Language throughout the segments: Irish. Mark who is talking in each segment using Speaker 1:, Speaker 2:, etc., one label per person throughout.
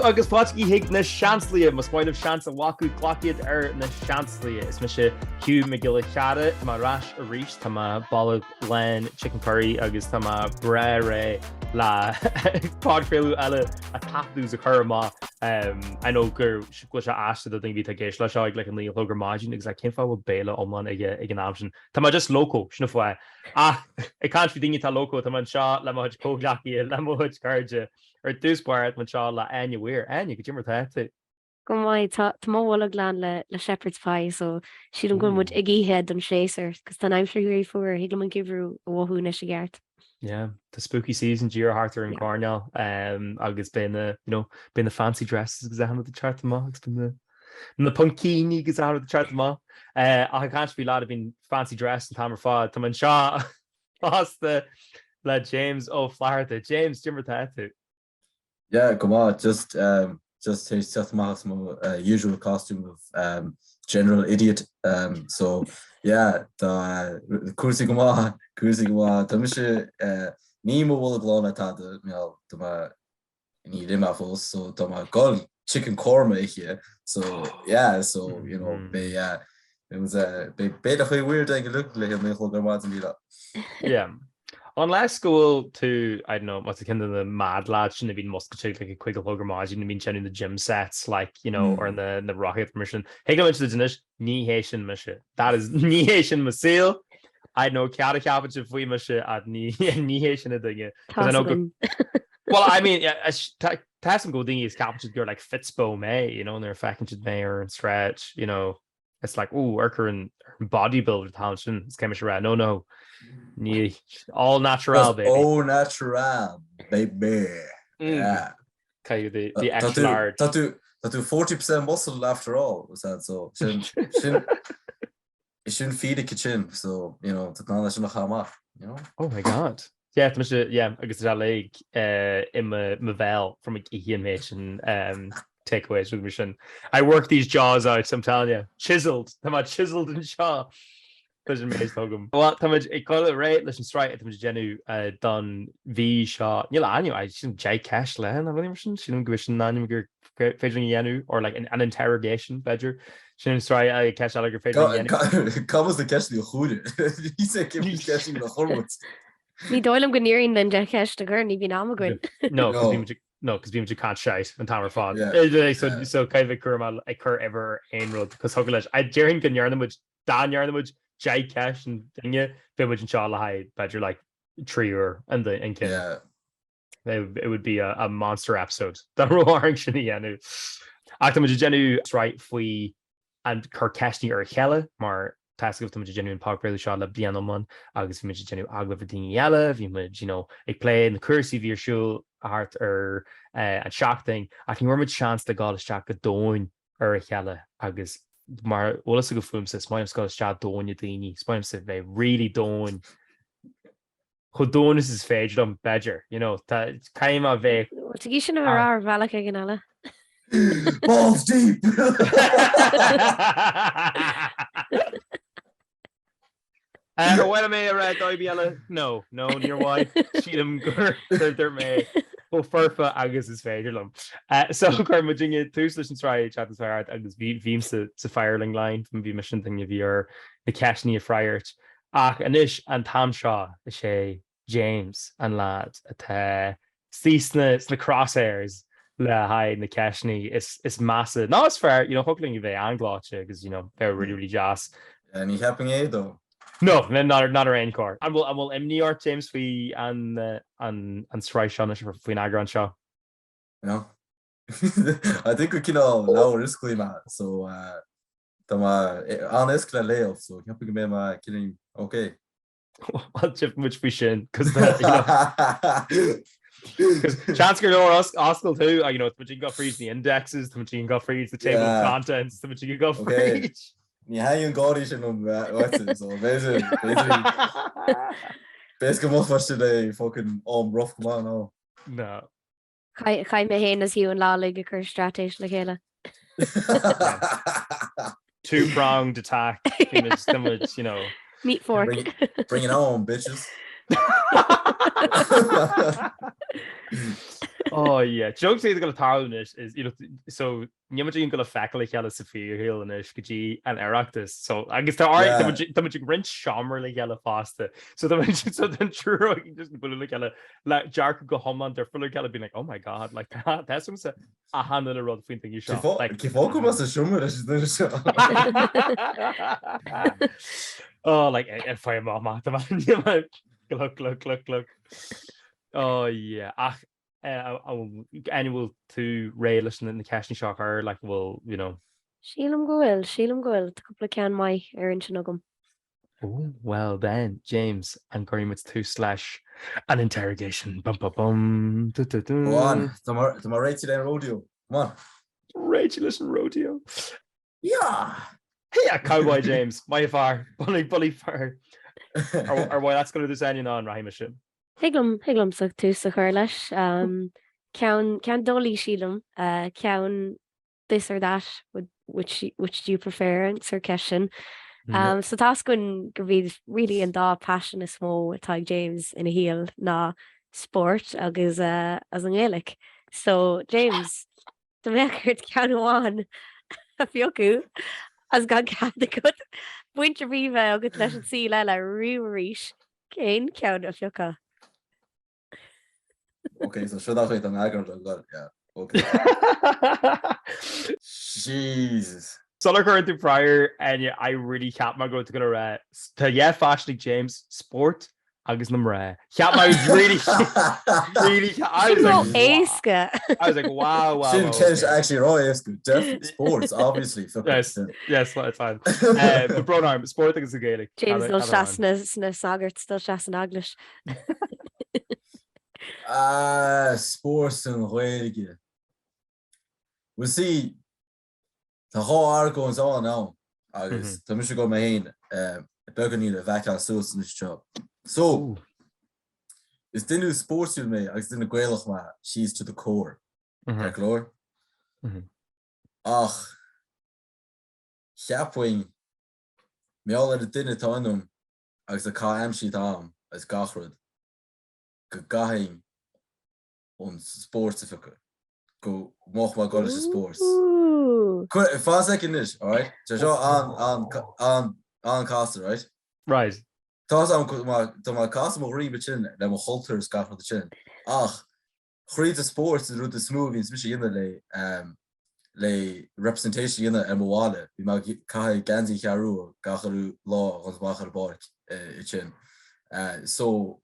Speaker 1: agus páci hiic na seanslia mas máinmh seans a wacu clochiad na seanslia. Is me se Hugh me gile cheada tá ráis a ríis tá balla len chicken curry agus tá bre ré le phodchraoladh eile a tapús a chur má. I know gur go se asta do ví a géis le seáid le an líon logur mágin agus cin fá béle omlan ag an amsin. Tá just loco sinna foioi. I can't fi dinge tá loco tá man seo le máid cóglaí le máid cardide ar dúspáir man seo le Áine bhuiir. Áine go dtí mar taite.
Speaker 2: Go maiid tá máhla glán le shepherd's pie so siad an gomud ag íhead an séar cos tá aimsúí fuair hiag an gibrú óthú na sé gceart.
Speaker 1: Yeah, the spooky season Giro Harter and Cornell agus been the fancy dresses gus an the chart ma been the punkini gus out of the chart ma I can't be lot of been fancy dress and hammer fod to man Shaw lost the James Flaherty James Jimmer tattoo.
Speaker 3: Yeah, come on, just his usual costume of general idiot. So yeah, the cuasí go má tá mise ní mo bhfuil glán atá tá ní rim fós so tá gol chicken korma here. So yeah, so you know it was a bit weird thing to look like me go má an
Speaker 1: yeah. On last school to I don't know what's the kind of the mad lads shouldn't have been musket like a quick hugger margin and been chatting the gym sets like or in the rocket mission. Hey go into the Danish ní Haitian mission. That is ní Haitian Masil. I know Cara Cabbage if we mission at ní Haitian a thing. I know well I mean Tassim go dingy is cabbage girl like Fitzbo May, and they're fucking mayor and stretch, it's like worker and bodybuilder talent it's chemistry right. No. All natural, baby.
Speaker 3: All natural, baby. Yeah.
Speaker 1: Okay, the extra large.
Speaker 3: That do 40% muscle after all. Was that so? It shouldn't feed a kitchen, so that's not how
Speaker 1: Oh my god. Yeah, I guess that like in my vel from a Ian Mason takeaways with mission. I work these jaws out, I'm telling you. Chiseled. I'm chiseled and shaw. Well, I call it right. Listen, Sraith. I'm genu done V shot. Áine, I shouldn't J cash land. I'm really she don't give a name fedring yenu or like an interrogation bedger. She didn't try I catch all your fedring yenu.
Speaker 3: Come was the catch the chuig. He said give me catching the hormones.
Speaker 2: Ní dóil am go níirín den de ceist a gur ní bhí am goin.
Speaker 1: No, because we can't shite and Tamar fod. So kind of a cur ever ein road because Hugh I daring can yarn them which Dan yarn them which Jai Cash and Dinge, Village and Charlotte, Badger like Trier and the Kid.
Speaker 3: Yeah.
Speaker 1: It would be a monster episode. The roaring Shinianu. Actum Genu, Sraith, Fui, and Kirkashni or Hella, Mar task of the genuine park really shot la Bianomon, Agus Genu Agla Vidiniella, Vimage, a play in the cursive your show, heart or a shock thing. I can remember chance the god Jack a doin or Hella, Agus. Maar wat is go fum says my Scott shot doin yadini. Spine said they really doin. Chodon is his fage on badger, ta kaima ve.
Speaker 2: What you should have our valak again.
Speaker 3: Balls deep.
Speaker 1: When am I right? No, near why. She them they're me. Well, Furfa Agus is failure. So Carmaging two solutions try chat as far Agus Veems to firing line from the mission thing of your the Cashni Friart. Anish and Tam Shaw, the Shay, James and lads at Ceachtainí the crosshairs la high in the Cashni it's massive. No, it's fair, hopefully they angloche because they're really jazz.
Speaker 3: And he happening though.
Speaker 1: No, not a rain core. And we'll New York James we and Sraith Sean for Eagrán show.
Speaker 3: I think we can all now riskly man. So honest layoff, so you can be my killing okay.
Speaker 1: Well, which we shouldn't because chance go Oscar too, the machine got freeze the indexes, the machine got freeze the table of contents, the machine got freeze.
Speaker 3: Ní haon gáí sin Basically most first day fucking rough come on now.
Speaker 1: No.
Speaker 2: Chai me hen as Hugh and lá lig a cur stratéis le chéile.
Speaker 1: Two-pronged attack.
Speaker 2: Meat fork.
Speaker 3: Bring it on, bitches.
Speaker 1: Oh yeah, joke say go town is so nimagin go fecal cheala sa fear hill and isgጂ an Erachtas. So I guess there are the rent shammer like yellow pasta. So then true I can just bully like Jark go home on their fuller cala being like, oh my god, like that's almost a hand in a road thing you shot. Like
Speaker 3: was a shummer
Speaker 1: oh like if I mama look. Oh yeah. Annual to Ray listen in the casting shock are like well
Speaker 2: Sílam gohfuil tá cúpla cean mai ar an sin agam.
Speaker 1: Oh well then James and Greenwood's 2/ an interrogation bum bum bum
Speaker 3: Go on the Rachel and rodeo come on
Speaker 1: Rachel listen rodeo
Speaker 3: yeah
Speaker 1: cowboy James my far bully far or why that's going to do anything on Rahim
Speaker 2: Higlam sa tú sa chuir leis cean dólí sílam cean this or that which do you prefer an sir question so that's going to be really an dá passion is smó atá James in a heel ná sport agus as an Gaelic so James the mechart cean amháin a fiocu as gan cean a good buinte riomh agus leis an sí le riúéis céin cean a fiocha.
Speaker 3: Okay, so should I wait on Eagrán? Yeah. Okay. Jesus.
Speaker 1: Solar current to prior and yeah, I really can't go to go to fashion James sport agus number can't really I was like wow
Speaker 3: actually raw definitely sports obviously
Speaker 1: yes that's fine the pronoun sport is a Gaelic
Speaker 2: James still shasna sagart still shasna English
Speaker 3: sports and Gaeilge. We'll see the whole article is all now. Agus tá mis go mé héin beganí le bheitá sos in this job. So is dinú sportsú mé agus duna Gaelach ma she's to the core. Leor. Ach Cheaphaing meall ar a duine tánum agus a cá amsí am as gachrod go gaing on sports if go moch ma go sports. Fast second is all right. So on caster right.
Speaker 1: Right.
Speaker 3: Tá ma cast mo ri chin le mo halter sca for the chin. Ach chríd sports is route the smooth especially in le representation in the MWale. We ma kai ganzi charu gacharu law ons bachar bark chin. So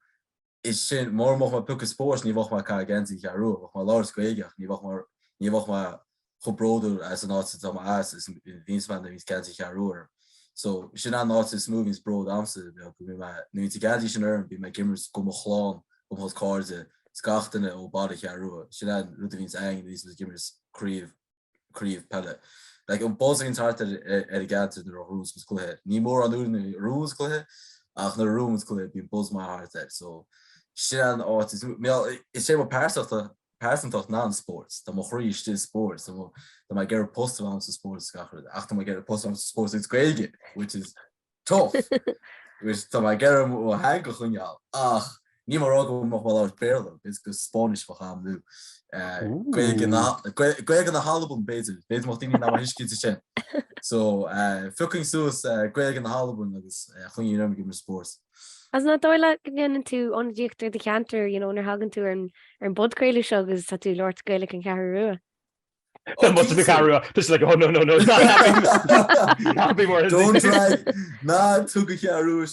Speaker 3: is sin more ma puke sports ni woch ma ka ganzi charu ma lars goigach ni woch ma gebroder as an artist on my ass is in Wiensman that he's ganzi charu. So sin an artist movies broad amse be ma nu ti ganzi sin be my gimmers go mo chlan om hos cards skachtene o body charu. Sin an Rudevins ang these gimmers criú pellet. Like buzzing hart gat the rules was clear. Ni more on the rules clear. Ach the rooms clear being buzz my heart that so shit artist it's say person toch non-sports. The more still sports. The might get a post on sports. After I get a post on sports, it's great, which is tough. Which the might get a hang of ach. Ní mar go mo wel out bearle is go Spanish for ham nu Greg in the Halbum bezig mocht nie na hiski te so fucking soos Greg in the Halbum agus chun you give me sports
Speaker 2: as na doile gan tú on dieachtar de canter nar hagan tú an phodchraoladh agus tá tú Lord Gaelic an carú.
Speaker 1: That must be carry just like oh no not be more
Speaker 3: don't try nah took a carry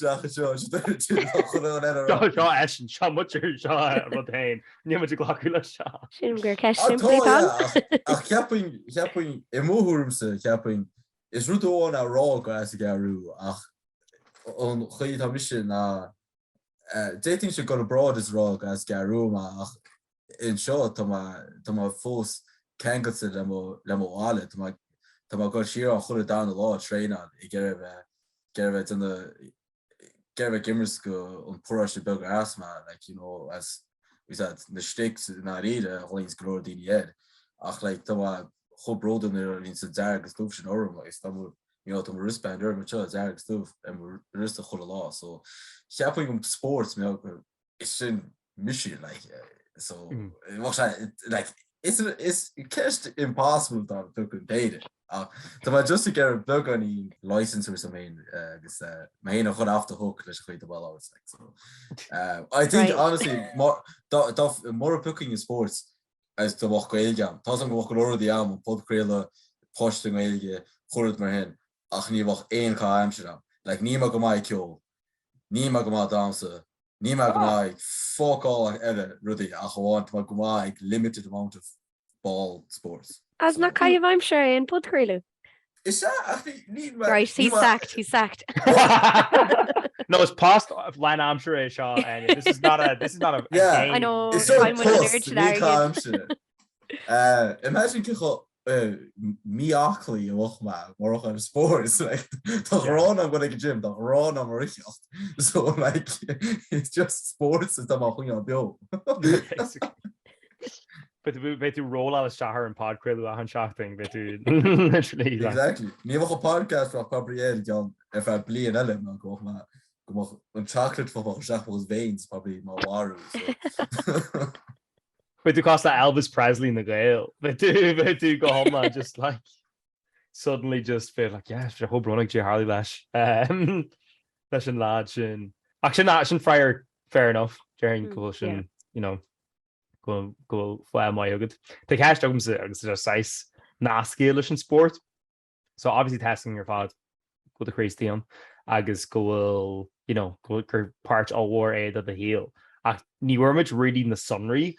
Speaker 3: Cheaphaing imóúmse Cheaphaing is ruúán a rá gas garú ach on chuid tá mis na dating se go abroad is rá gas garú ach in seo tá fós Ken got to lemo wallet to my got sheer on hold it down the law train on get it in the get a gamer school on poor bug ass man like as we said the sticks not either holding grow the head ach like the whole broad in there in the dark stuff or is to wristband or much dark stuff and we're just a whole law so Cheaphaing sports it's in mission like So like it's just impossible to book and date. So just to get a book on the license or something, because my not got off the hook. Let's go the ball out. So I think honestly more booking in sports as to walk gaelgam. Tasam walk over the arm, phodchraoladh, posting gaelge, chuireann mar hen. Ach ní walk ein ka Amsterdam. Like nima go mai kjol, nima go ma dansa. Nima go mai fuck all ever Rudy. Ach want ma go mai limited amount of ball sports.
Speaker 2: As na caiimh I'm sure in phodchraoladh.
Speaker 3: Is that actually
Speaker 2: Right, he's sacked.
Speaker 1: No, it's past lenár Shaw, and this is not a
Speaker 3: yeah,
Speaker 1: game.
Speaker 2: I know.
Speaker 3: it's so
Speaker 2: I'm with the nerd
Speaker 3: tough. Imagine kicho miachli ochma more on sports like the run I'm going to gym the run I'm ridiculous. So like it's just sports is the mahung bill.
Speaker 1: But to roll out a shahar and phodchraoladh and seachtainiúil, but to literally
Speaker 3: exactly. Ní a podcast for Gabriel John if I play an element go on chocolate for Jacques veins probably my water.
Speaker 1: But to cost that Elvis Presley in the Gale, but to go home and just like suddenly just feel like yeah, I hope running to Harley Lash, Lash and Lodge and action fire fair enough during coalition, you know. Go fly my good. The cash dogs exercise Na Seansálaithe sport. So obviously testing your thought go the ceisteanna agus go you know go part all war aid at the heel. Ní much reading the sunry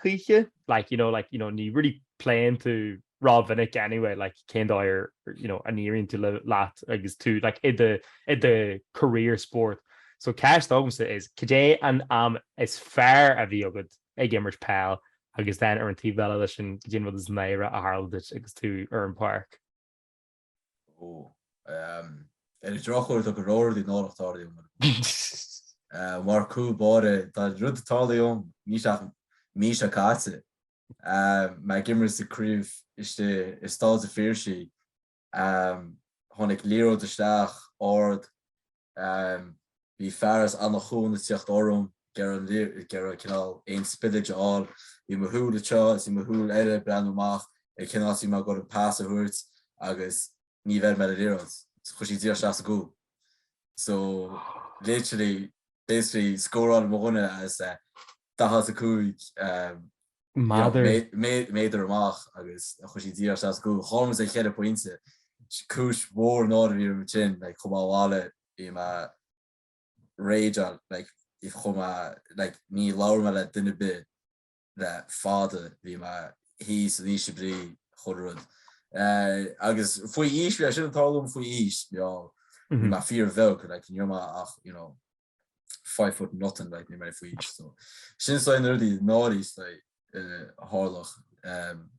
Speaker 1: like you know ní really playing to Rob Vinnick anyway like Kendall or you know an earring to lat agus to like in the career sport. So cash dogs is today and is fair a the good a gamer's pal. Agus then ar an tí bheile leis sin gin bhd is naire a Haraldit agus tú ar an park.
Speaker 3: Er drochúir a go róir dí nálachttáí mar cú báre tá rud atálaíom ní se cáte. Me gimmer sa criú is tá a féirsí tháinig líro deisteach ord bhí fearras anna chuún na tíocht orm ger cinál ein spillage all I ma húl atá si ma húl eile brenn amach cinná si ma go an pass a hurt agus ní bheit me léras chusí dí se go. So literally basically score on morne as that has a chuig méidir amach agus chusí dí se go chom é chéad pointse cúis mór náí sin like chumáháile I ma rage on like if chuma like ní lawer me le dunne bit that father vi ma hís ní se bli chorud agus foi is vi sin talm foi is ja ma fear velk like ma ach you know 5 foot nothing like ni me foi so sin so nerdy nodis like harlach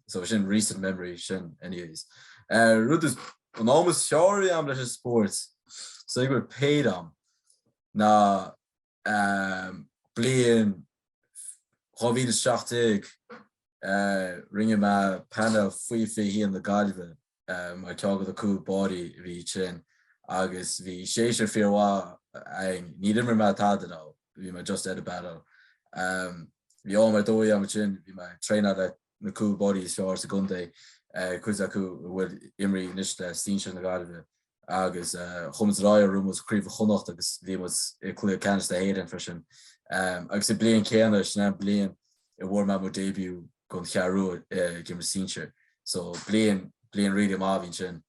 Speaker 3: so sin recent memory sin anyways rud is an almost sorry am le sports so ik word paid am na blian chohí seachtaigh ringe me panna faoi hí an na galibh mar teagad a cú body bhí sin agus bhí séisiir fearhá ní immer me tádaná bhí me just a battle bhí á mar dóí am sin bhí me treine le na cú body seá sa gundé chuis acu bhfuil imrí níos le stíse na galibh agus chums rá rum was críomh chonacht agus bhí was clú canis de héan frisin agus I blian céanna sna blian I bhór me mo debut gon chearú gimmer síse so blian ri má hín sin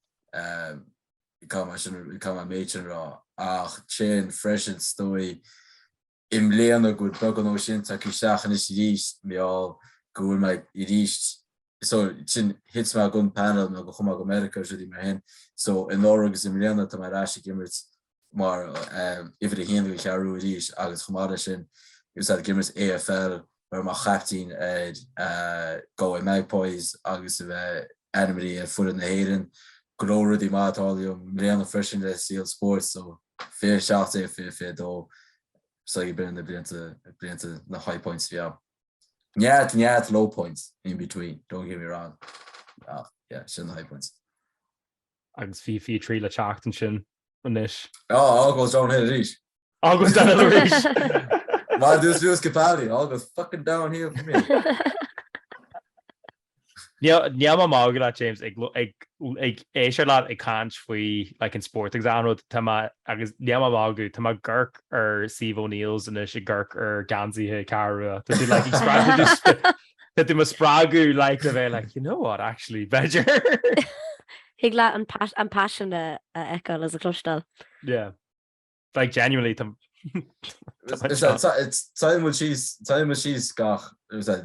Speaker 3: kam méid sin rá ach sin freisin stoi im léana go began ó sin tá seachan is ríist méall gohfuil me I ríist so sin hits me gun panel me go chuma go America si mar hen so in águs im léana tá mar ráisi gimmert mar if de hen chearú ríis agus chumara sin gus gimmers AFL waar ma chaptein go Magpies agus animity fu in de heden gro die maatalium Marianne fresh de seal sports so fair shot fé do so je ben de blinte na high points ja low points in between don't get me wrong yeah sin high points
Speaker 1: agus fi trí le seachtain sin an isis
Speaker 3: goes down here ríis
Speaker 1: agus down ríis
Speaker 3: Mar dus capacity, all goes fucking downhill for me.
Speaker 1: Níl má mága le James ag éisiir leat ag cáint faoi le in sport exam agus níl má mágu tá ggurc ar Steve O'Neills in sé ggurc ar gansaithe carú. Tá tú má sprágu le a bheith you know what, actually, better.
Speaker 2: Hig le an passion a eáil as a clústal.
Speaker 1: Yeah. Like, genuinely,
Speaker 3: it's time when she's gach, it was like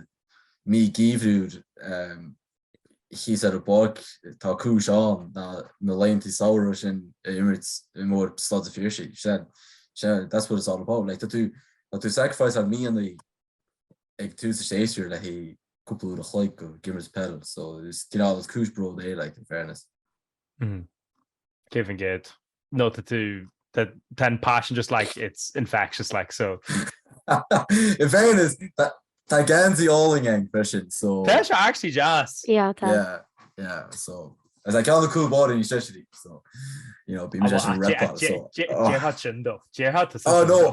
Speaker 3: me gíhrúd, he said a book tá cúis an na leintí saoire sin Emirates mór slot a fear she said that's what it's all about, like that to sacrifice on me and the ag tú sa séisiúr le hí cúpla a chuig go gimmers pedal, so it's it's cúis bro day, like, in fairness.
Speaker 1: Give and get no to that 10 passion just like it's infectious, like, so
Speaker 3: in fairness tá gansaí alling version, so
Speaker 1: that's actually just
Speaker 2: Yeah.
Speaker 3: So as I call the cool body in especially, so be me just rep on, so
Speaker 1: oh
Speaker 3: no,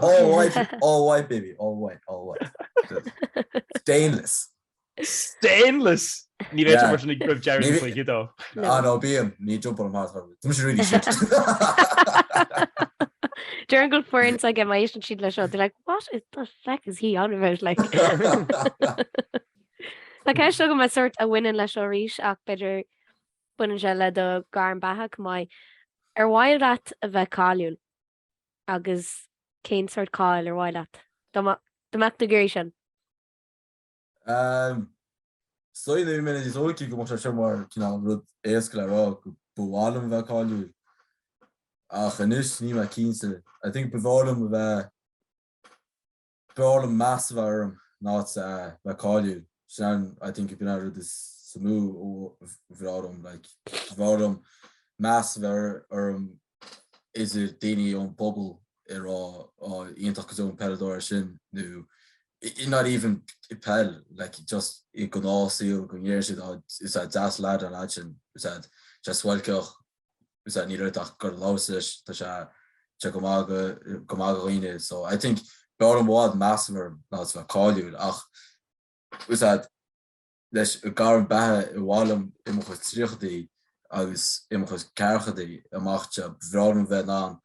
Speaker 3: all white baby, all white stainless
Speaker 1: ní bheith mar sin gribh Jerry you though.
Speaker 3: No bíam ní jump on Mars really shit.
Speaker 2: During good friends, I get my Asian sheet show. They're like, what is the fuck is he on about? Like, like I show my sort a winning le show rish ach better bunin le do garn bahak my while that a bheith cáiliúil agus céin sort cáil while that the mactigation.
Speaker 3: So in the minute is okay go mar mar rud éasca le go bhálam bheith cáiliúil. Ach anus ní ma 15. I think bevordum massive arm not cáiliúil. Sean, I think you've been out of this samu or bevordum like bevordum massive arm is a dainy on bubble or ionach own pedador sin nu. Not even pel like just it could all seal go years it's a das lad an action is that just welkoch is that neither that got losses that gomaga, so I think bottom wad massive not call you ach was that there's a gar ba walum imachos trichdi agus imachos carchdi amachcha bvraum venan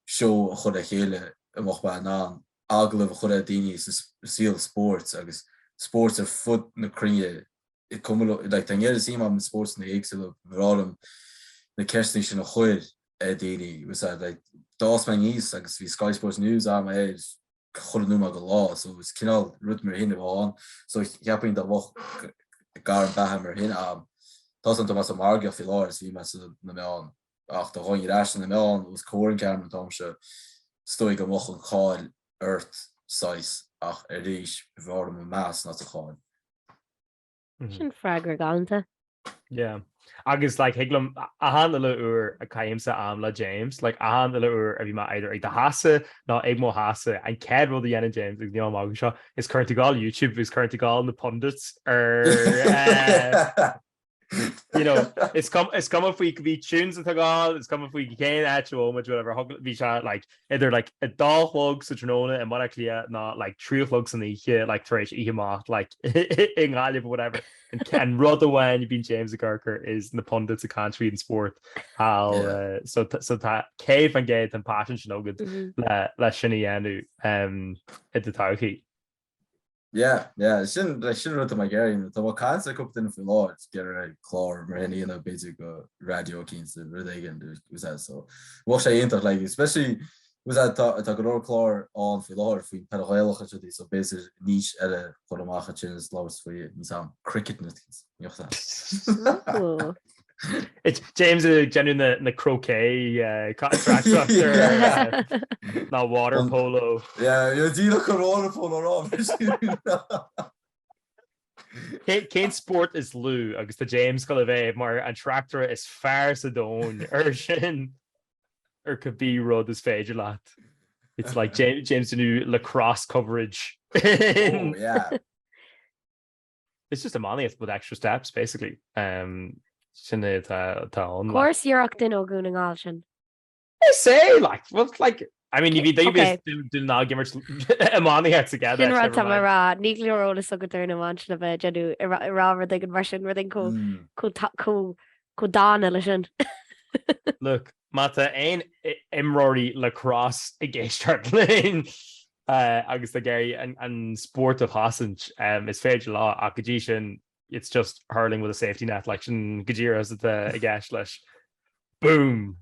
Speaker 3: show chod a hele amach ba nan agla chod dini seal sports agus sports are foot na kriye it come like tanyer see am sports na excel bvraum na kerstin a chuid dini was that like das man is agus vi Sky Sports News am chod nu go law, so was kinal rutmer hin on, so yapin da woch gar bahammer hin am doesn't was a marga fi law vi me na me ach da gon ra na me was koren camera tomse stoi go moch call earth size ach ris bevor me mass not a call
Speaker 2: Sin fragra galanta.
Speaker 1: Yeah. Agus like higlum a handle ur a kaimsa amla James like a handle ur a ma either ag the hasa not ag mo hasa and cad ro the James ag the mag show is currently gal YouTube is currently gal the pundits or you know it's come if we could be tunes at gal it's come if we can actual much whatever be shot like either like a doll hog such nona and what actually not like true slugs in the here like trash like in whatever and rather when you've been James Garker is in the pundits of country and sport how so that cave and gate and passion should know good la shinianu at the Tauki.
Speaker 3: Yeah, shouldn't run my Gary. The can't up in for law get a claw or any basic radio keys again was that so what I ain't like especially was that a claw on for law if we had a so basically niche at a Polamacha is lowest for you some cricket
Speaker 1: it's James genuine the croquet contract not water polo.
Speaker 3: Yeah, you do look at water polo
Speaker 1: Kane sport is Lou agus the James Colave mar and tractor is far Sedone or could be road is fage a lot. It's like James the new lacrosse coverage.
Speaker 3: Yeah.
Speaker 1: It's just a money with extra steps basically. Of
Speaker 2: course you're octin o gunning alshin.
Speaker 1: I say like well like I mean, if you do not give much money out together.
Speaker 2: Sin rá ra ní leorolalas a go dúna bhaint le bheith deadú ráhar ag an mar sin ru có dána lei sin.
Speaker 1: Look, mata ein imroí lacrosse I ggéisteart léin agus the Gary and sport of Hassanch is féidir lá a go dtí sin it's just hurling with a safety net like sin godíir as a gas leis. Boom.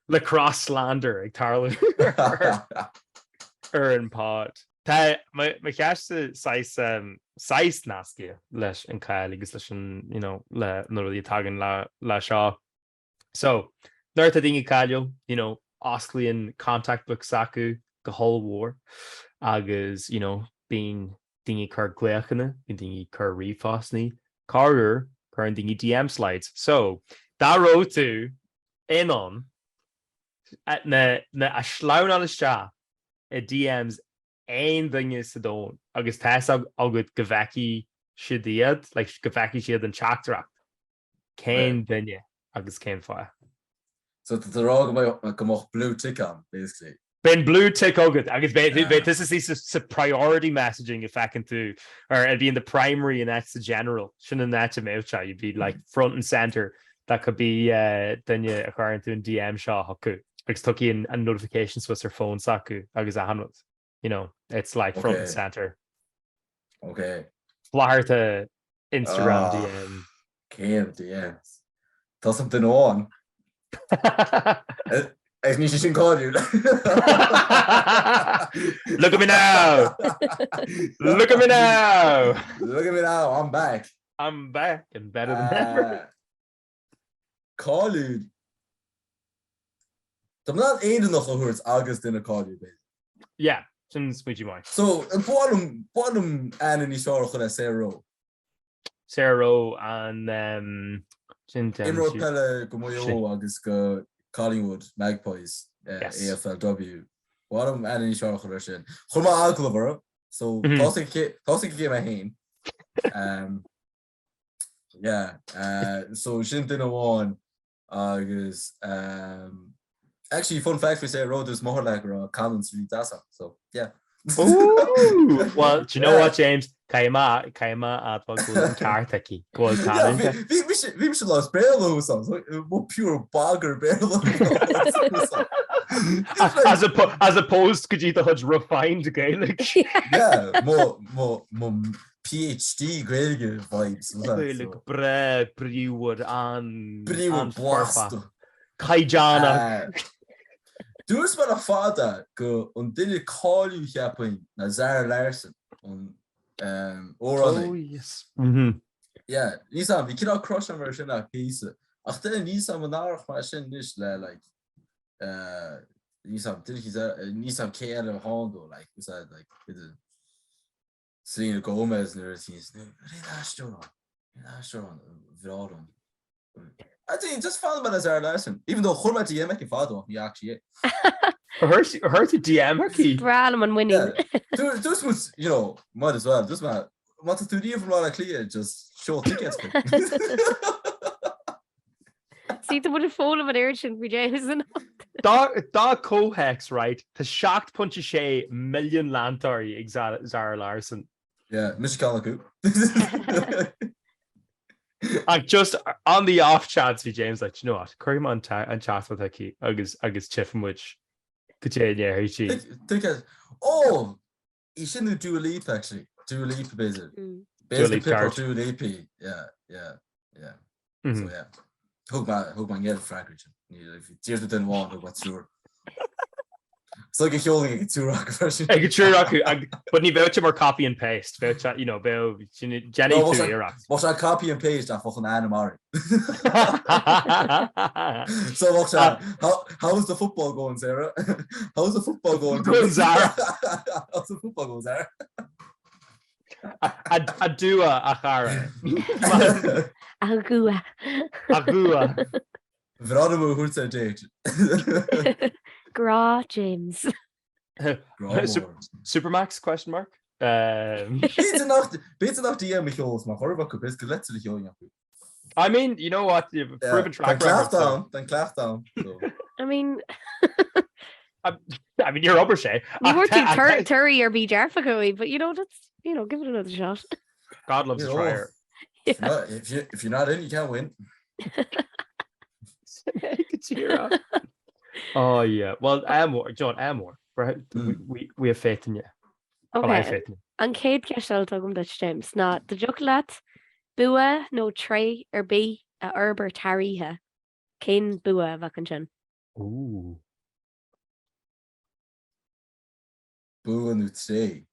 Speaker 1: Lacrosse slander ag tarla an pod. Tá my ceiste seis nasci leis an cail agus leis an le nuirí tagan le seo. So nuir a dinge cailio, osclaíonn contact book sacu go whole war agus bíon dinge chur gléachanna bíon dinge chur riomhfásnaí carúr chur an dinge DM slides. So dá ró tú inon na a sláin aliste I DMs ein dinge sa dón agus teas agad go bheici siad like go bheici siad an chatachtarach céin dinge agus céin fáil.
Speaker 3: So they're all go blue tick on basically.
Speaker 1: Ben blue tick agad agus this is priority messaging if I can do or it'd be in the primary and that's the general. Shouldn't that to you'd be like front and center. That could be dinge according to an DM shot haku. Because tucky and notifications was her phone saku agus a hanut. It's like front and center.
Speaker 3: Okay.
Speaker 1: Flyer to Instagram DM.
Speaker 3: Came DMs. Tell something on. Ag ní sin cáú.
Speaker 1: Look at me now. Look at me now.
Speaker 3: Look at me now. I'm back.
Speaker 1: I'm back and better than ever.
Speaker 3: Cáú. Tá not éidir nach chuirt agus duna cáú bé.
Speaker 1: Yeah, sin smuitiú mai.
Speaker 3: So bottom Áine ní seoir chu le
Speaker 1: Sarah and
Speaker 3: Inro pelle go mó agus go Collingwood Magpies AFLW. Bottom Áine ní seoir chu sin. Chuma alcohol so tossing came a hain. So sin duna bháin agus actually fun fact for say road there's more like comments really that's so yeah.
Speaker 1: Ooh, well, do you know what, James? Kaima at what goes Kartaki. Goes
Speaker 3: we should lose barrel songs. What pure bogger barrel.
Speaker 1: As opposed could you the huge refined Gaelic?
Speaker 3: Yeah, more PhD Gaelic vibes.
Speaker 1: Gaelic bread, brewwood and
Speaker 3: blast.
Speaker 1: Kaijana.
Speaker 3: Dús mar a fada go an duine cáú cheappain na Zara Larson an órálaí.
Speaker 1: Oh yes.
Speaker 3: Yeah, níos am bhí cinál crush an mar sin a písa. Ach duine níos am an áireach mar sin níos le like níos am céad a hándó like was that like with the Selena Gomez and everything. Bhrádan. I think just follow me as our lesson. Even though churma DM making follow me actually.
Speaker 1: Her to DM her key.
Speaker 2: Random and winning.
Speaker 3: Just was might as well. Just what to do from all clear just show tickets.
Speaker 2: See the would have fallen of an urchin for James and
Speaker 1: Dog cohex right to shocked punch a shay million lantori Zara Larson.
Speaker 3: Yeah, Mr. Calico.
Speaker 1: And just on the off chance for James like, you know what, Curry on chat with Hickey agus Chiffin which could you
Speaker 3: think oh he shouldn't do a leap actually. Do a leap basically. Basically do a leap. Yeah. So yeah. Hook man get Frankrich. If you tears within one what's your it's like a holding a two rock version. I could sure rock,
Speaker 1: but you vouch more copy and paste. Vouch, Jenny
Speaker 3: what's that copy and paste? I fucking animari. So what's that? How's the football going, Sarah? How's the football going?
Speaker 1: Zara.
Speaker 3: How's the football going, Zara?
Speaker 1: Adua achara.
Speaker 2: Agua.
Speaker 3: Veronica who's that date?
Speaker 2: Gra James.
Speaker 1: Supermax question mark?
Speaker 3: Beter nach DM Michaels maar hoor wat best letterlijk jou.
Speaker 1: I mean, you know what? You've proven track
Speaker 3: record. Then clap down. So.
Speaker 2: I mean,
Speaker 1: I mean, you're rubber sé.
Speaker 2: You were too Turry or be Jarfacoy, but that's give it another shot.
Speaker 1: God loves a trier.
Speaker 3: Yeah. If you're not in, you can't win.
Speaker 1: Oh yeah. Well, John, we have faith in you.
Speaker 2: Okay.
Speaker 1: Well, I have faith in you.
Speaker 2: An céad ceisialta tugam de James ná de jocolate bua nó tre ar bí a urbar taríthe cén bua bhacan sin.
Speaker 1: Ooh.
Speaker 3: Bua nó tre.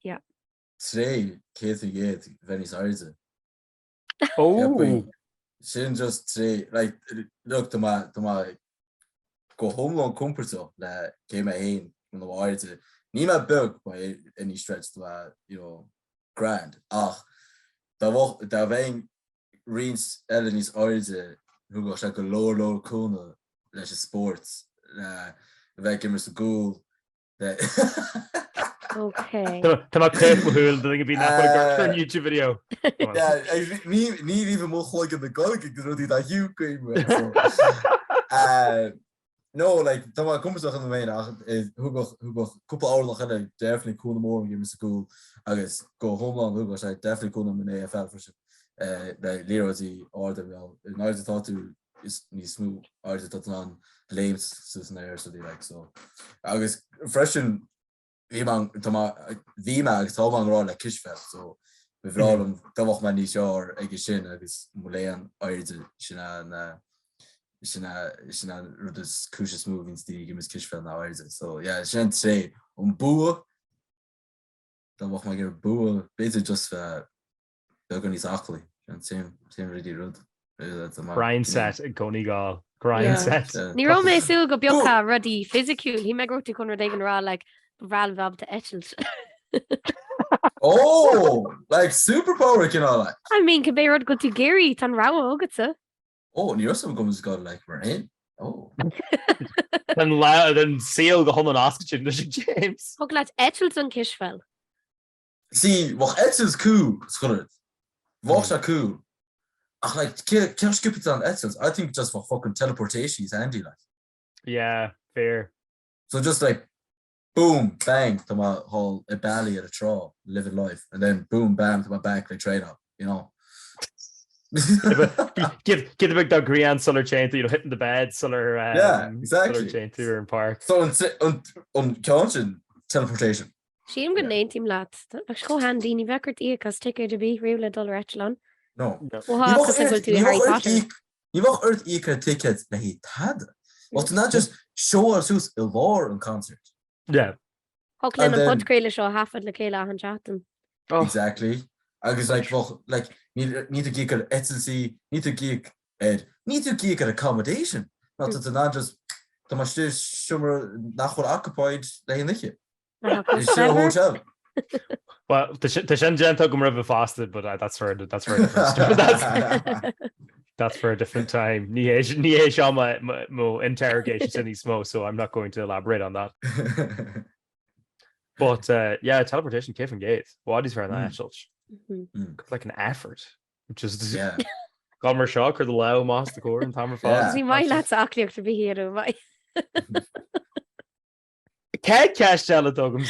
Speaker 2: Yeah.
Speaker 3: Tre céad géad Venice Airde.
Speaker 1: Oh.
Speaker 3: Sin just tre like look to my go home long comforto le game ain when the Airde. Ní me bug by any stretch to grand. Da bhain rins Ellen's Airde who go like a lower cona leis sports bheith gimmers a goal.
Speaker 2: Okay.
Speaker 1: Tá má tape húil do be nach an YouTube video.
Speaker 3: Yeah, ní even mo chuig an the goal rudí that Hugh came with. No, like tá má cumpasach an main who go couple hours nach in definitely cool the more give me school agus go home long who go definitely cool in AFL for like Leroy order well now the thought to is ní smooth order that on lames so there so they like so agus freshen Vima agus tá rá le kisfel so we bhrá dawach man ní seár ag sin agus muléan airde sinna rudis cúis movings tí gimis kisfel na airde so yeah sin sé bua dawach ma gur bua beidir just gan níos achlaí an same really rud
Speaker 1: Grind set and Gonigal. Grind set.
Speaker 2: Ní ra mé sú go beocha rudí physiciúil hí me grotú chun rud an rá like ralvab to etchels.
Speaker 3: Oh, like superpower can all like.
Speaker 2: I mean, could be rud go to Gary tan raw ogutsa.
Speaker 3: Oh, and you're some comes got like right. Oh.
Speaker 1: Then seal go home on oxygen James.
Speaker 2: Hog laat etchels on kishfel.
Speaker 3: See, what etchels cool, scholar. What's a cool? I like can't skip it on etchels. I think just for fucking teleportation is handy like.
Speaker 1: Yeah, fair.
Speaker 3: So just like boom, bang to my whole a belly at a traw, living life, and then boom, bam to my back, like trade up,
Speaker 1: give the big dog Grian solar chain to hitting the bed, solar
Speaker 3: exactly.
Speaker 1: Solar chain to in park.
Speaker 3: So on conscious teleportation.
Speaker 2: She am good name team lads. That's go handy. Ni veckert cos ticker to be real dollar echelon.
Speaker 3: No.
Speaker 2: Well, Harry Potter.
Speaker 3: You walk earth tickets na he had. Well, to not just show us who's a leor in concert.
Speaker 1: Yeah.
Speaker 2: Hocklen and phodchraoladh show half at the Kayla and chatting.
Speaker 3: Exactly. I was like, well, like need to geek at Etsy, need to geek at accommodation. Not that not just the much summer not what occupied they in hotel.
Speaker 1: Well, the Shenzhen took him rather faster, but that's for a different that's for a different time. Ní shama mo interrogations in these smo, so I'm not going to elaborate on that. But yeah, teleportation came from Gate. What is very natural? Like an effort, which is Gomer shock or the low moss the core and Tamar Fall.
Speaker 2: See my lads actually to be here, my
Speaker 1: Cat cash teletogum.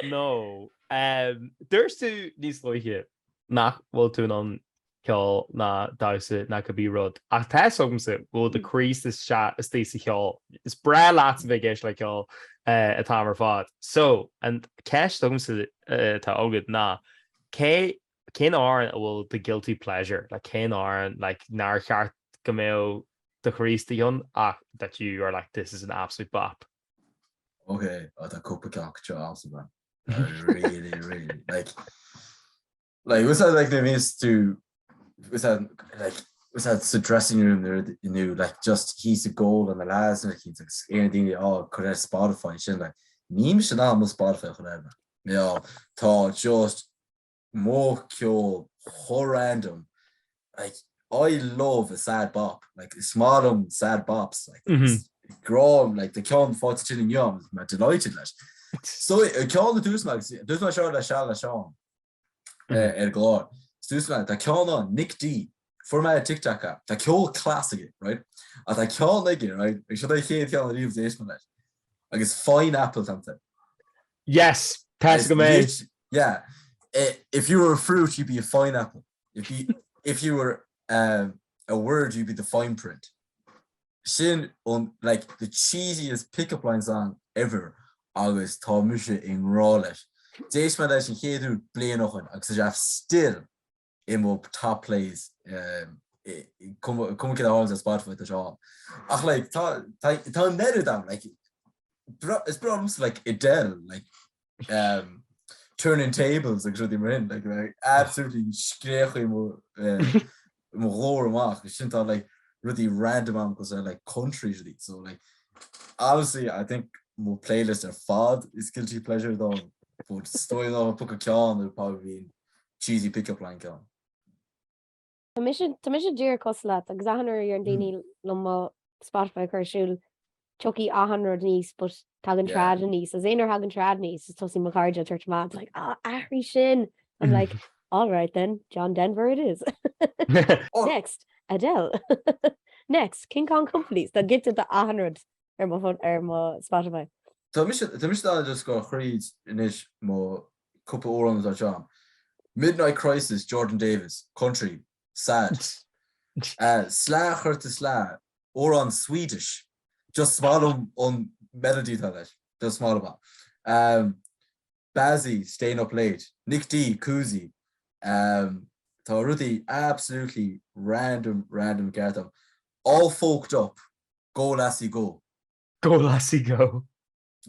Speaker 1: No. There's two these here. Nach will tune on kill na dause na could be rod. A test will decrease this shot as Stacy Hill. It's bra lots of vacation like y'all a timer fought. So and cash things to ogud na K Aran will the guilty pleasure. Like Ken Aran like nar chart gamel decrease the young that you are like this is an absolute bop.
Speaker 3: Okay, that couple awesome man. Really like was that like the means to was that the dressing room there you knew like just he's the goal and the lads and like he's like anything could have Spotify shit like ní should not almost Spotify whatever thought just more cool whole random like I love a sad bop like small sad bops like grown like the can't fight chilling young I'm delighted so can't do this my show la Sean glor Stusman that can on Nick D format TikTok app. Tá ceol classic, right? A tá ceol ige, right? Ag siad chéad ceol a riomh éis man leis. Agus fine apple tamta.
Speaker 1: Yes, pass go me.
Speaker 3: Yeah. If you were a fruit, you'd be a fine apple. If you were a word, you'd be the fine print. Sin on like the cheesiest pickup lines on ever. Agus tá muise in rá leis. Déis man leis an chéadú blian ochan agus a still in top plays come get on the spot with the job. Ach like tá netted them like it's problems like Adele like turning tables like the marin like absolutely skreech mo roar amach. It's not like really random because they're like country so like obviously I think more playlist are fad is guilty pleasure though, but story though book a can will probably be cheesy pickup line can.
Speaker 2: Tá mis dear cosla agus ahanar ar an daoine le Spotify chuirsúil chuí ahanrod níos, but tag an trad níos. As éonar hag an trad níos, is tosí macarja church mad like ahrí sin. I'm like, all right then, John Denver it is. Next, Adele. Next, King Kong Companies. That get to the 100 ar má Spotify.
Speaker 3: Tá mis just go chríd inis mo couple óráns ar John. Midnight Crisis, Jordan Davis, Country, Sad. Slá chuirta slá, órán Swedish. Just small on melody that just small about. Bazzy, Staying Up Late, Nick D, Koozie. Tá rudy absolutely random gartham. All folked up. Go lassie go.
Speaker 1: Go lassie go.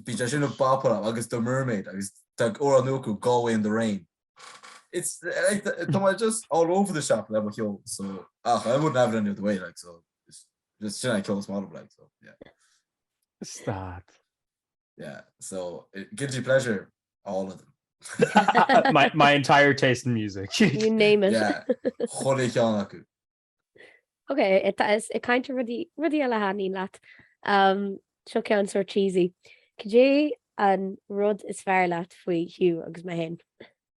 Speaker 3: Bija sin bopla agus the mermaid agus tag Oranuku go away in the rain. It's like just all over the shop level kill. So I wouldn't have it any other way like so. Just should I kill small like so yeah.
Speaker 1: Stop.
Speaker 3: Yeah. So guilty pleasure, all of them.
Speaker 1: my entire taste in music.
Speaker 2: You name it.
Speaker 3: Yeah.
Speaker 2: Okay, it kind of really a lahani lat. Seo ceann sort cheesy. Cé an rud is fearr leat faoi Hugh agus my hen.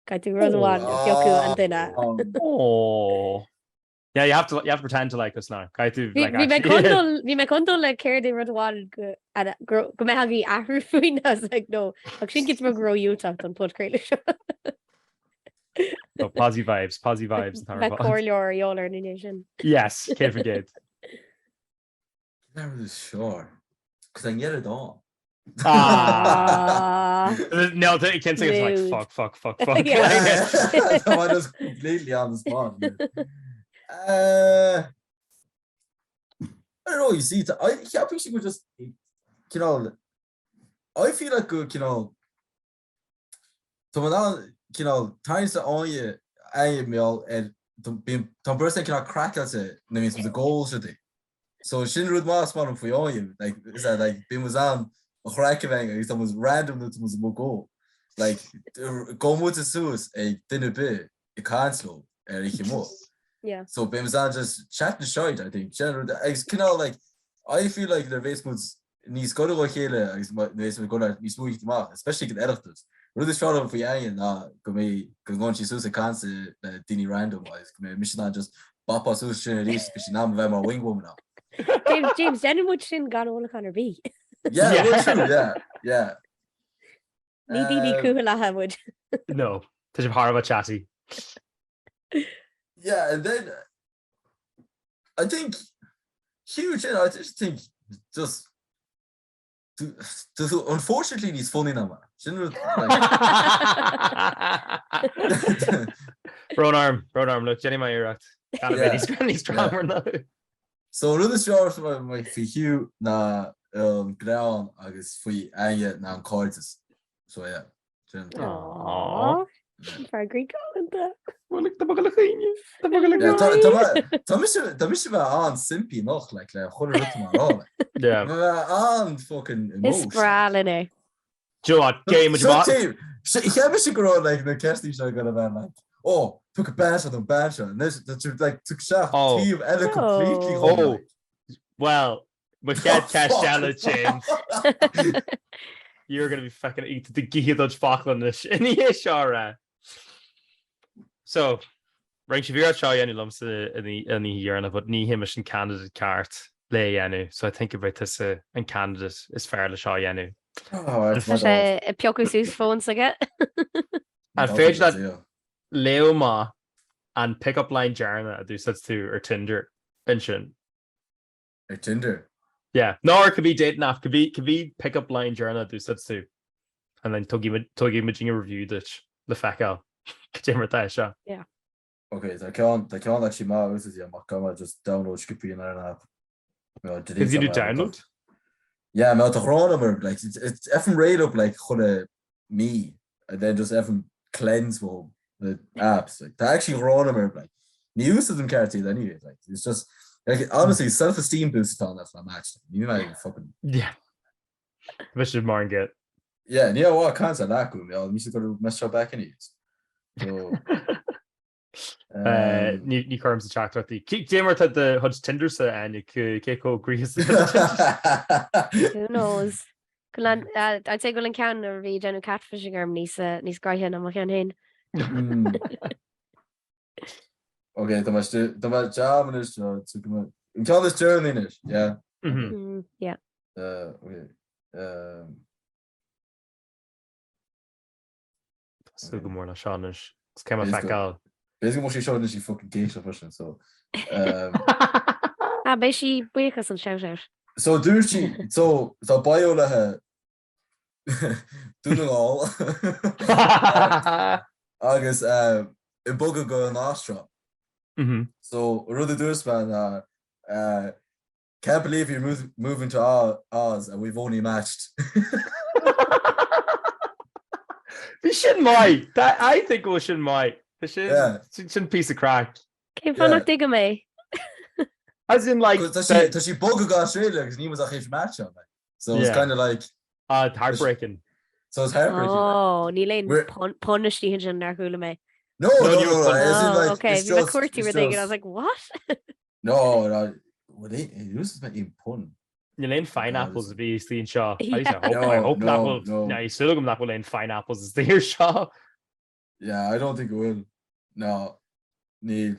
Speaker 2: Cai tú rud amháin fiocu an duine.
Speaker 1: Oh. Yeah, you have to pretend to like us now. Cai tú like
Speaker 2: Bhí me condul le céir dé rud amháin go me hagaí ahrú faoin as like no. Ag sin git mar grow Utah an phodchraoladh.
Speaker 1: So posy vibes.
Speaker 2: That core leor yoler in sin.
Speaker 1: Yes, can't forget.
Speaker 3: Never sure. Because I can get it on.
Speaker 1: No, you can't say it's like fuck.
Speaker 2: Yeah.
Speaker 3: So I just completely on the spot. I don't know, you see, I think she would just, I feel like, times that Áine meall tá bursa cinna craice na mí the goals today. So sin rud más man for Áine, like is that like been was on a craice agus that was random that was a goal. Like go mo to suas a dinner bit a cancel mo.
Speaker 2: Yeah.
Speaker 3: So been was on just chat the shite I think. General like I feel like the basements níos go go chéile agus go níos múid má, especially get editors. Rud is short for Áine na go mé go gáin si sús a cansa daoine random wise go mé mis just bapa sús sin rís go sin ná bheith mar wingwoman ná.
Speaker 2: James den mu sin gan óla chu bhí.
Speaker 3: Yeah.
Speaker 2: Ní daoine cútha lethe muid.
Speaker 1: No, tá sé Harvard chatty.
Speaker 3: Yeah, and then I think huge. I just think just unfortunately he's funny now.
Speaker 1: Brown arm. Look, Jenny, my ear act. He's stronger now.
Speaker 3: So another strong for my Hugh na ground agus fui Áine na cards. So yeah.
Speaker 2: Aww. Far Greek on that.
Speaker 1: Well, look, the bagalachinia.
Speaker 3: Tá mis an simpi noch like cholle rit
Speaker 1: Yeah.
Speaker 3: An fucking
Speaker 2: It's gralin
Speaker 1: Joe, what game would you want?
Speaker 3: Ich heb mich go like the casting show gonna be like, oh, took a bash on the bash and this that like took shot team and completely
Speaker 1: oh. Well, with that cash James. You're gonna be fucking eat the gear Dutch Falklandish in the Ishara. So Ring si bhíar seo dhéanú lomsa in dhearna, but ní him an candidate cart le dhéanú, so I think about this an candidate is fair le seo dhéanú.
Speaker 2: sé i peochú sús fón aige.
Speaker 1: An féidir that leo má an pick-up line jarna a dús tú ar Tinder in sin.
Speaker 3: Ar Tinder?
Speaker 1: Yeah. No, it could be dating app, could be pick-up line jarna a dús tú. And then tugí me review that le feicáil. Céimar tá seo.
Speaker 2: Yeah.
Speaker 3: Okay, tá ceann actually má ús is má cuma just download Scrippian ar an app.
Speaker 1: Did you do download?
Speaker 3: Yeah, me tá chrána like it's effing raid up like chuna me and then just effing cleanse the apps. Like tá actually chrána like ní use them carty anyway. Like it's just like honestly self-esteem boost on that match. You know fucking
Speaker 1: yeah. This should more get.
Speaker 3: Yeah, ní bhá cansa lecu mí go mess back in it. So
Speaker 1: ní chum sa seachtaí. Démar de chud Tinder sa Áine céó gríos.
Speaker 2: Who knows? I'd say go an cean ar bhí denú catfishing arm níos graithe am chean hain.
Speaker 3: Okay, tá job is call this journey in it. Yeah.
Speaker 2: Yeah.
Speaker 3: Okay.
Speaker 1: So go mór na seanis. Cem feicáil.
Speaker 3: Basically what she showed is she fucking geisha person, so
Speaker 2: Bei si buchas an shout.
Speaker 3: So dúir she so bio lethe dúnaáil agus I bugad go an Astra. So rud a dús man can't believe you're moving to Oz and we've only matched.
Speaker 1: We shouldn't mind. I think we shouldn't mind. Sin piece of crack.
Speaker 2: Cé fannach dig mé?
Speaker 1: As in like
Speaker 3: tá she bugad go Australia because ní was a huge match on like. So it's kind of like
Speaker 1: heartbreaking.
Speaker 3: So it's heartbreaking.
Speaker 2: Oh, ní leon punishí hin sin ar chuúla mé.
Speaker 3: No.
Speaker 2: Okay, we were quirky were thinking. I was like, what?
Speaker 3: No. Well, it uses me pun.
Speaker 1: You learn fine apples to be Steen Shaw. I hope that will. No, you still that will learn fine apples is there, Shaw.
Speaker 3: Yeah, I don't think it will. No, need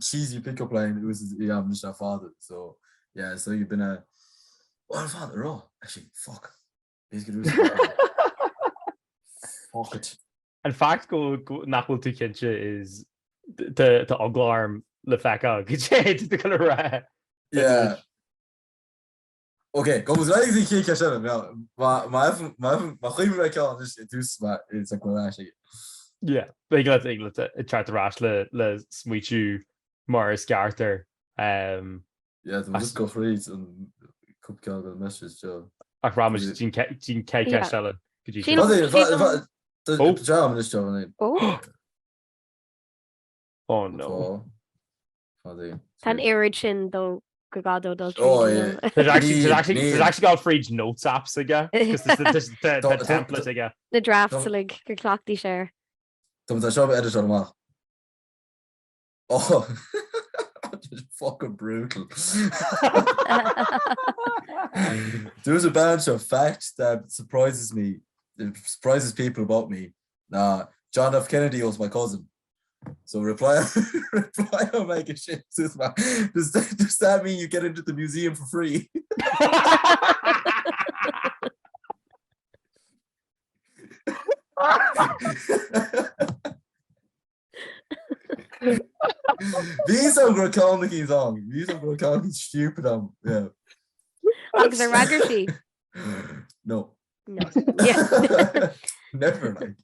Speaker 3: cheesy pickup line. It was Mr. Father. So yeah, so you've been a father. Oh, actually, fuck. Fuck it.
Speaker 1: In fact, go Napoli to Kincha is the oglarm le feicáil. Good the color.
Speaker 3: Yeah. Okay, go was like the kick shut up. My chuig ceann is dús it's a good actually.
Speaker 1: Yeah, but you try to rash le smuitiú mar scarter.
Speaker 3: Yeah, just go read and cup the message Joe.
Speaker 1: Ach Ramish Jean Castella. Could you
Speaker 3: the job is Joe.
Speaker 1: Oh no.
Speaker 2: Tan éiri sin dó gogado dul.
Speaker 3: Oh yeah.
Speaker 1: There's actually got free notes apps again because the template again.
Speaker 2: The drafts like go clockty share.
Speaker 3: Tá seo editor amach. Oh, fucking brutal. There's a bunch of facts that surprises me. It surprises people about me. John F. Kennedy was my cousin. So reply on make a shit. Does that mean you get into the museum for free? These are Graconic on. These are Graconic stupid yeah.
Speaker 2: Agus a ragger
Speaker 3: No.
Speaker 2: Yeah.
Speaker 3: Never like.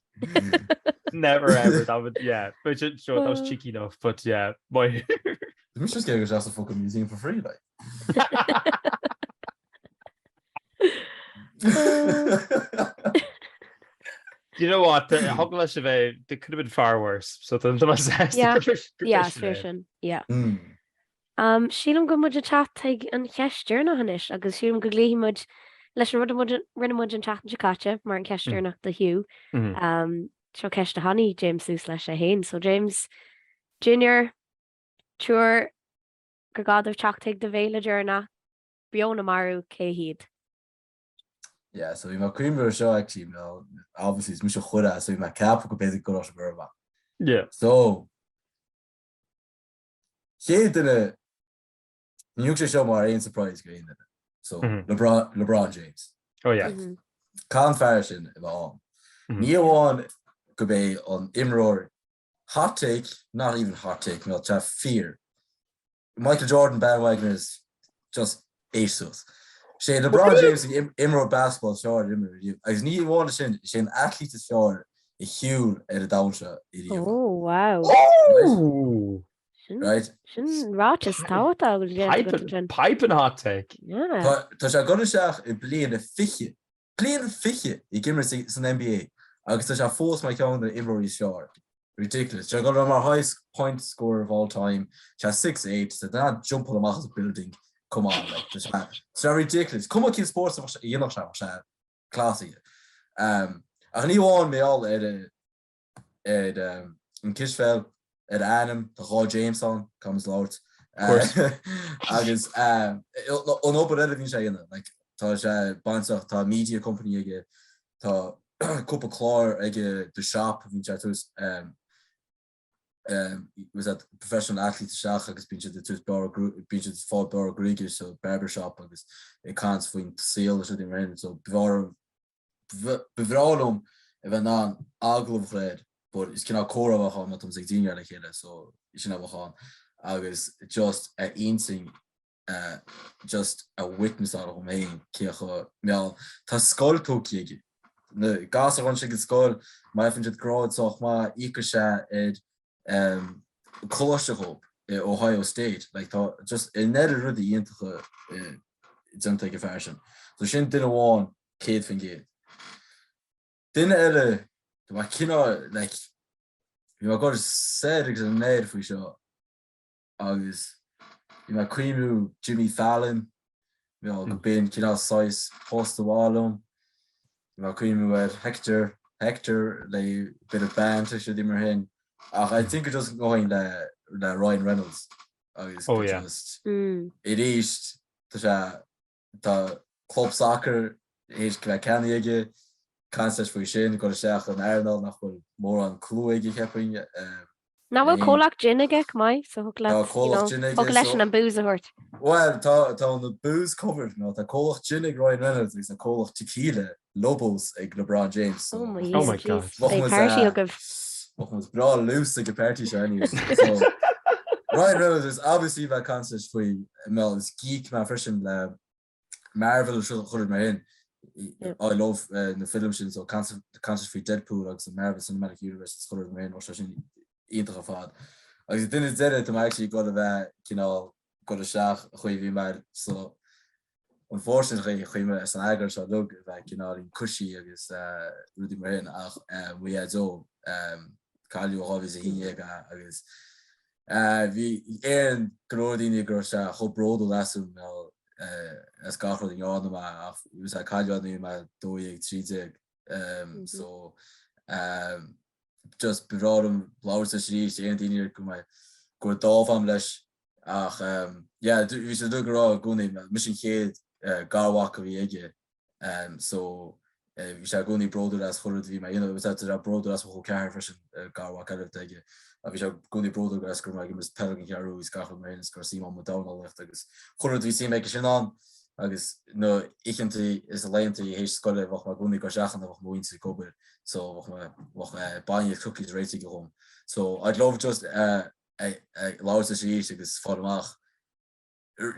Speaker 1: Never ever. That would but sure that was cheeky enough. But yeah, boy.
Speaker 3: We just get a fucking museum for free, like.
Speaker 1: You know what? The they could have been far worse. So the
Speaker 2: station. Yeah. Sílam go muid a chat ag an cheistúna hanis agus sílam go glíimiid leis rinnemuid an chat caite mar an ceistúnach de Hugh. Seo ceist a haní James ús leis a hain. So James Junior túr go gadah teachtaigh de bhéile dearna beonna marú céhíad.
Speaker 3: Yeah, so my creamer show actually, obviously it's much chuda, so my cap could basically go out of Burma.
Speaker 1: Yeah.
Speaker 3: So, cé duine níog sé seo mar aon surprise go aon duine. So, LeBron James.
Speaker 1: Oh yeah.
Speaker 3: Can fear sin I bheith an. Ní amháin go bé an imróir hot take, not even hot take, no, to fear. Michael Jordan bandwagon is just asus. Sé LeBron James imróir basketball seáir imir riú. Agus ní amháin sin sé an athlete seáir I Hugh a damse I riú.
Speaker 2: Oh, wow.
Speaker 1: Oh.
Speaker 3: Right?
Speaker 2: Sin ráit is táhatá go
Speaker 1: Piping hot take.
Speaker 2: Yeah.
Speaker 3: Tá sé gona seach I blian a fiche. Blian a fiche I gimmer san NBA. Agus tá sé fós mai ceann an imróí seáir. Ridiculous. She got our highest point scorer of all time. She has 6'8". So that jump on the massive building. Come on, like it's ridiculous. Come on, kids sports you know classy. I knew on me all at in Kishfell at Adam, the Hall James on comes Lord. I guess on open anything say in like ta bounce ta media company again ta couple claw again the shop which I was was that professional athlete seach agus bíonn siad tú bar group bíonn siad fáil bar gríige so barbershop agus cans faoin seal or something around so bevrálam a bheith ná aglah réid but is cinná córamhá mat ag daine le chéile so is sin bhán agus just a insing just a witness out of me cecha meall tá scoiltóí na gas ran si go scoil mai fan siad gráidach má ica se Colosseum Ohio State like thought just in net rudi into it's don't take a fashion so sin didn't want kid fin gate didn't my kino like you got said it's a net for sure agus you know criú Jimmy Fallon you know been kino size post the wall you know criú with Hector like bit of band to should immer hin I think it's just going the Ryan Reynolds.
Speaker 1: Oh yeah.
Speaker 3: It is the club soccer is can you cancer for sin go seach an Arnold nach mór an clúig hepping.
Speaker 2: Na bhfuil cólach ginige mai so leis an booze a hurt.
Speaker 3: Well tá an the booze covered no tá cólach ginnig Ryan Reynolds is a cólach tequila Lobos ag LeBron James.
Speaker 2: So,
Speaker 1: oh my god.
Speaker 3: was bra loose like a party shiny. So Ryan Reynolds is obviously that concert for Mel is geek my freshman Marvel should my in. I love the film so concert for Deadpool like some Marvel Cinematic Universe is colored main or either of that. I didn't say it to actually got a you know got a shach so unfortunately as an agar so look like you know in cushy agus Rudy Marin we had so Calio obviously he agus vi grodini grosa hobrodo lasum as gachro in yarn ma was a Calio ni ma doig 3 so just beradum blauers series ein kom my go dal van les ach yeah we should look around go mission kid garwalk vi so vi sé goni broder as cho vi me was a broder as ho kar freschen garwa ige a vi goni broder as go mis pe garú is ga me go si man down left agus cho vi si me sin an agus no ichenti is a leintí hé skolle wach ma goni go sechen wach moin se kobe so wach baie cookies rating gehom so I'd love just la agus forach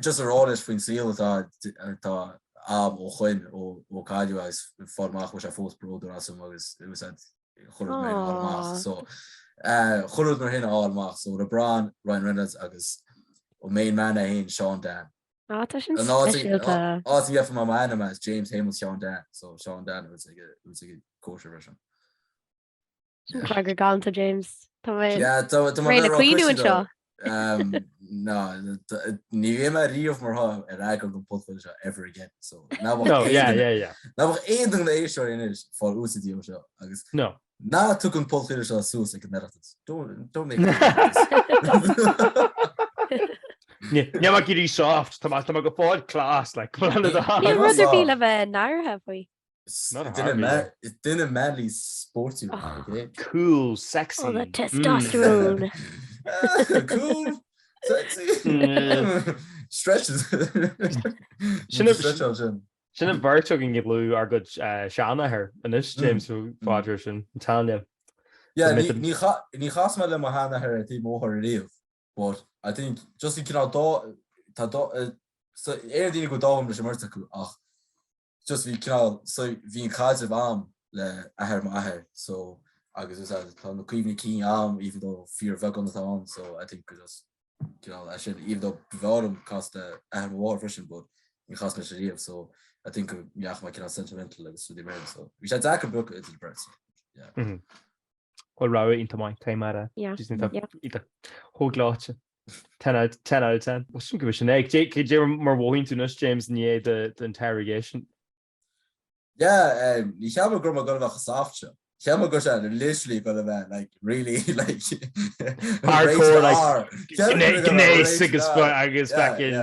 Speaker 3: just a raw fin seal tá am o chuin o caiú as formach was a fós broder as agus it was at chorud so chorud mar hin allach so LeBron Ryan Reynolds agus o main man a hin Sean Dan from my man as James Hamill Sean Dan so Sean Dan was like a kosher version
Speaker 2: galanta James
Speaker 3: criú no ní ma riomh mar ha a go pot ever again so
Speaker 1: no yeah
Speaker 3: na ein ding é seo is for UCD seo agus
Speaker 1: no
Speaker 3: na tu an pot seo so don't make
Speaker 1: ne ma gí soft tá go fád class like
Speaker 2: ruidir bí le bheith náir ha faoi
Speaker 1: Not a
Speaker 3: It
Speaker 1: hard either.
Speaker 3: didn't manly sporty, okay?
Speaker 1: Cool, sexy.
Speaker 2: Oh, the testosterone.
Speaker 3: Cool, sexy. Stretches. Stretch out, Jim.
Speaker 1: Sinna bhirrteach an glú ar go seanna her and this James Fodger sin I'm telling you.
Speaker 3: Yeah, ní chasma le hana her tí mór riamh, but I think just you know so éidir go dáham leis marta acu ach just bhí so bhín cáidir am le ahar so agus is tá na cuimhní cí am even though fear bheith an tá so I think just I should even though bhám cost ahar war frisin but ní chasma sé riamh so I think meach mai sentimental agus sú mer so we should take a book it's the birds yeah.
Speaker 1: Well, ra into my time at just hooglaatje 10 out of 10. What's some question? Could you more walking to us, James, and the interrogation?
Speaker 3: Yeah, you have a grandma got a soft show. Chama go literally got a man like really like
Speaker 1: hardcore like I guess back in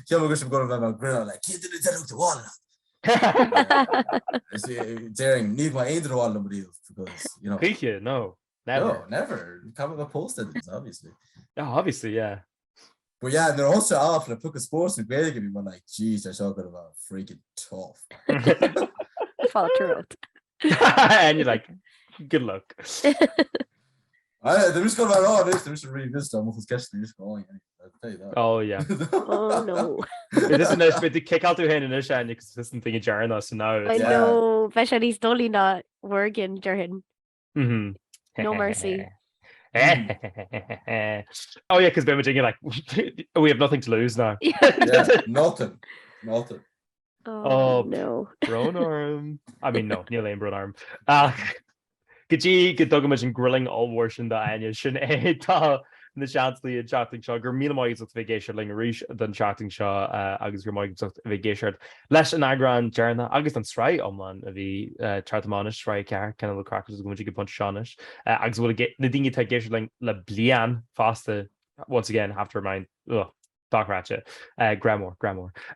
Speaker 3: Chama go some got a man grill like kid did it to wall. Daring need my aid wall nobody because you know
Speaker 1: no
Speaker 3: never come up posted obviously
Speaker 1: yeah
Speaker 3: but yeah they're also off like took a sports and great give me one like geez they're talking about freaking tough
Speaker 2: phodchraoladh
Speaker 1: and you're like good luck
Speaker 3: they're just going around this they're just revisit I'm almost guessing just going I'll tell you that
Speaker 1: oh yeah
Speaker 2: oh no
Speaker 1: this is nice but the kick out to hand in this and you consistent thing jarring us now
Speaker 2: I know especially he's totally not working during no mercy
Speaker 1: oh yeah because Ben you're like we have nothing to lose now
Speaker 3: nothing
Speaker 2: oh no
Speaker 1: Brown arm I mean no Neil Lane brown arm Could dog imagine grilling all worship that Áine sin tá na seachtainí chatting seo gur míle maigh bheith géisiir le ríis den chatting seo agus gur maigh bheith géisiir leis an Eagrán dearna agus an Sraith omlan a bhí tartamáis Sraith cear cena le crackers go go bunch seanis agus bhfuil na daoine tá géisiir le blian fásta once again have to remind Bachracha, Grammar.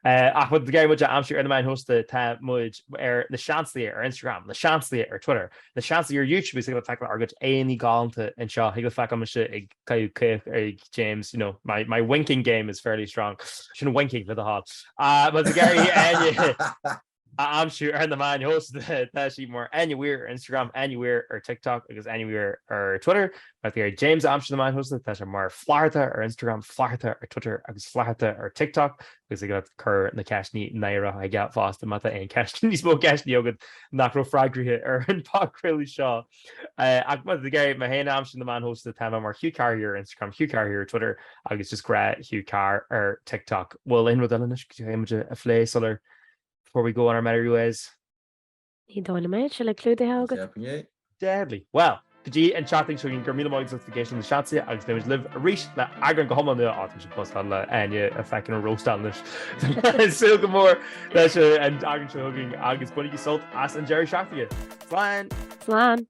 Speaker 1: Ach, but the guy would I'm sure in the man host the time much the Seachtainí or Instagram, the Seachtainí or Twitter, the Seachtainí or YouTube is going to tackle argot any galanta and shaw. He go fact I'm James, you know, my winking game is fairly strong. Shouldn't winking for the hot. But the guy I'm sure and the man host that more anywhere Instagram, anywhere or TikTok, because anywhere or Twitter. But the James I'm sure the man host that are more Fáilte or Instagram, Fáilte or Twitter, agus Fáilte or TikTok, because they got cur in the cashni naira I got fast the mata and cash these both cash yogurt nacro fragri or in phodchraoladh shaw. The guy my hand I'm sure the man host the time I'm Hugh here Instagram, Hugh here Twitter, I guess just grab Hugh or TikTok. Well in with the a flay solar. Before we go on our merry ways.
Speaker 2: You don't imagine shall I clue the hell
Speaker 1: Deadly. Well, could you and chatting so you can get me the notification the Seachtainí agus there was live a reach that Eagrán go home on the autumn plus Áine a fucking roast on this. So good more that's and Eagrán hugging agus buddy salt as and Jerry Seachtainí. Flan.